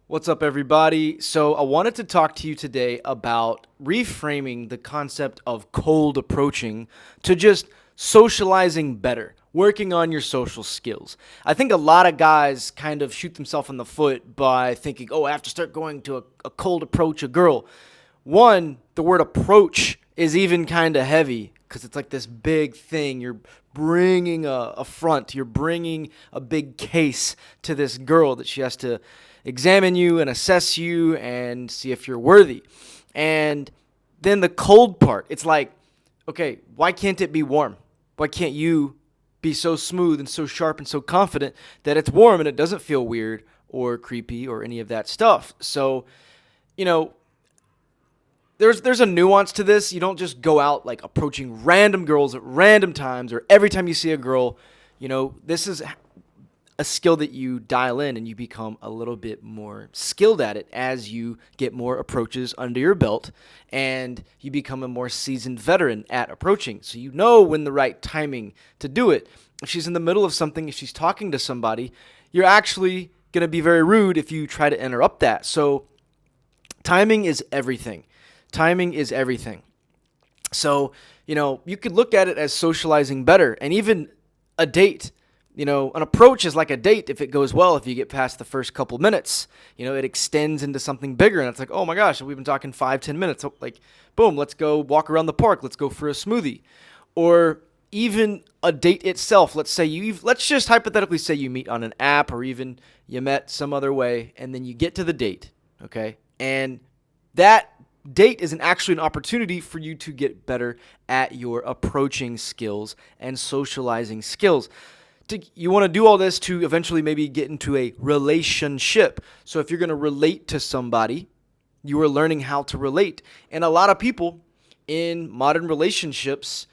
What's up, everybody? So, I wanted to talk to you today about reframing the concept of cold approaching to just socializing better, working on your social skills. I think a lot of guys kind of shoot themselves in the foot by thinking, oh, I have to start going to a cold approach a girl. One, the word approach is even kind of heavy because it's like this big thing. You're bringing a front, you're bringing a big case to this girl that she has to examine you and assess you and see if you're worthy. And then the cold part, it's like, okay, why can't it be warm? Why can't you be so smooth and so sharp and so confident that it's warm and it doesn't feel weird or creepy or any of that stuff? So, you know, there's a nuance to this. You don't just go out like approaching random girls at random times or every time you see a girl. This is a skill that you dial in and you become a little bit more skilled at it as you get more approaches under your belt and you become a more seasoned veteran at approaching. So you know when the right timing to do it. If she's in the middle of something, if she's talking to somebody, you're actually going to be very rude if you try to interrupt that. So timing is everything. Timing is everything. So, you could look at it as socializing better and even a date. An approach is like a date if it goes well, if you get past the first couple minutes. It extends into something bigger and it's like, oh my gosh, we've been talking 5-10 minutes. So, like, boom, let's go walk around the park. Let's go for a smoothie. Or even a date itself. Let's just hypothetically say you meet on an app or even you met some other way and then you get to the date, okay? And that date is actually an opportunity for you to get better at your approaching skills and socializing skills. You want to do all this to eventually maybe get into a relationship. So if you're going to relate to somebody, you are learning how to relate. And a lot of people in modern relationships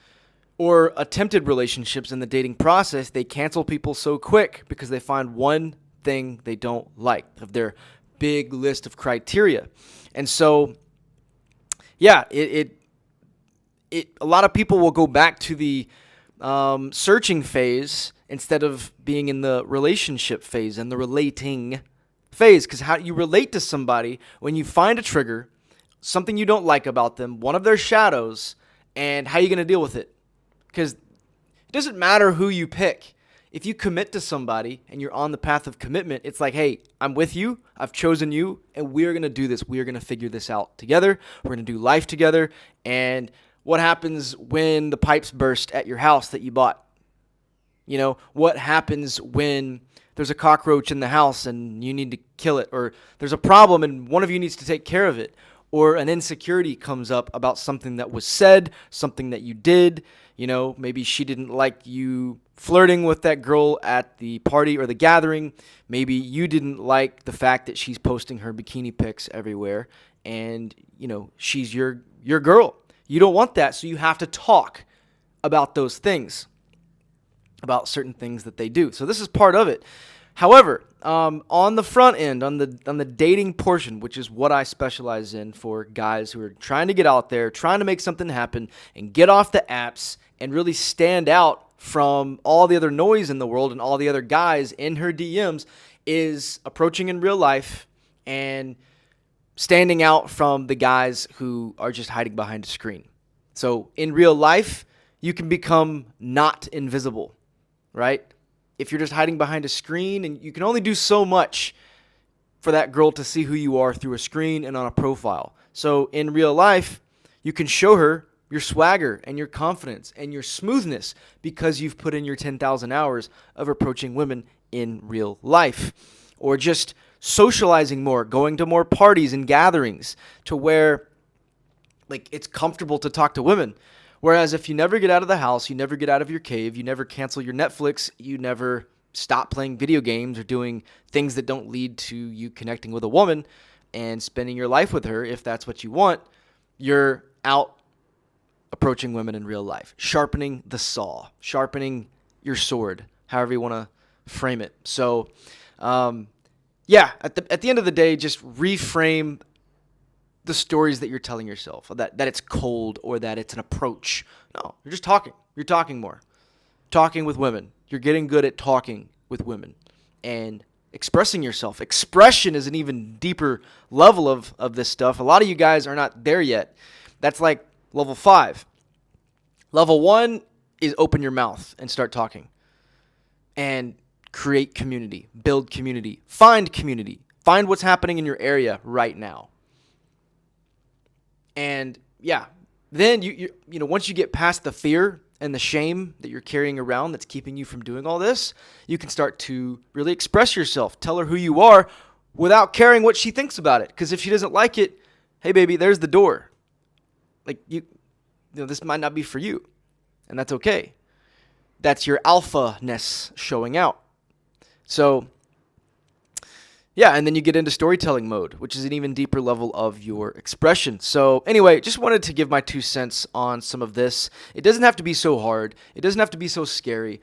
or attempted relationships in the dating process, they cancel people so quick because they find one thing they don't like of their big list of criteria. And so yeah, a lot of people will go back to the searching phase instead of being in the relationship phase and the relating phase. Because how you relate to somebody when you find a trigger, something you don't like about them, one of their shadows, and how you're going to deal with it. Because it doesn't matter who you pick. If you commit to somebody and you're on the path of commitment, it's like, hey, I'm with you. I've chosen you, and we're going to do this. We are going to figure this out together. We're going to do life together. And what happens when the pipes burst at your house that you bought? What happens when there's a cockroach in the house and you need to kill it? Or there's a problem and one of you needs to take care of it? Or an insecurity comes up about something that was said, something that you did. Maybe she didn't like you flirting with that girl at the party or the gathering. Maybe you didn't like the fact that she's posting her bikini pics everywhere and, she's your girl. You don't want that, so you have to talk about those things, about certain things that they do. So this is part of it. However, on the front end, on the dating portion, which is what I specialize in for guys who are trying to get out there, trying to make something happen and get off the apps and really stand out from all the other noise in the world and all the other guys in her DMs, is approaching in real life and standing out from the guys who are just hiding behind a screen. So in real life, you can become not invisible, right? If you're just hiding behind a screen, and you can only do so much for that girl to see who you are through a screen and on a profile. So in real life, you can show her your swagger and your confidence and your smoothness because you've put in your 10,000 hours of approaching women in real life. Or just socializing more, going to more parties and gatherings to where it's comfortable to talk to women. Whereas if you never get out of the house, you never get out of your cave, you never cancel your Netflix, you never stop playing video games or doing things that don't lead to you connecting with a woman and spending your life with her, if that's what you want, you're out approaching women in real life, sharpening the saw, sharpening your sword, however you want to frame it. So, at the end of the day, just reframe the stories that you're telling yourself, that it's cold or that it's an approach. No, you're just talking. You're talking more. Talking with women. You're getting good at talking with women. And expressing yourself. Expression is an even deeper level of this stuff. A lot of you guys are not there yet. That's like level 5. Level 1 is open your mouth and start talking. And create community, build community, find community. Find what's happening in your area right now. And yeah, then you once you get past the fear and the shame that you're carrying around that's keeping you from doing all this, you can start to really express yourself. Tell her who you are without caring what she thinks about it. Because if she doesn't like it, hey baby, there's the door. Like this might not be for you, and that's okay. That's your alpha-ness showing out. So yeah, and then you get into storytelling mode, which is an even deeper level of your expression. So anyway, just wanted to give my 2 cents on some of this. It doesn't have to be so hard. It doesn't have to be so scary.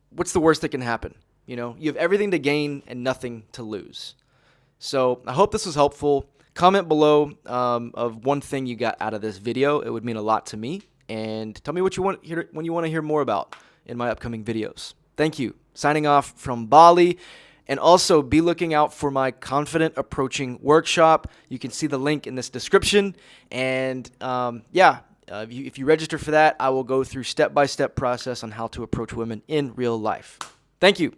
What's the worst that can happen? You have everything to gain and nothing to lose. So I hope this was helpful. Comment below of one thing you got out of this video. It would mean a lot to me. And tell me what you want when you want to hear more about in my upcoming videos. Thank you. Signing off from Bali. And also be looking out for my Confident Approaching workshop. You can see the link in this description. And if you register for that, I will go through step-by-step process on how to approach women in real life. Thank you.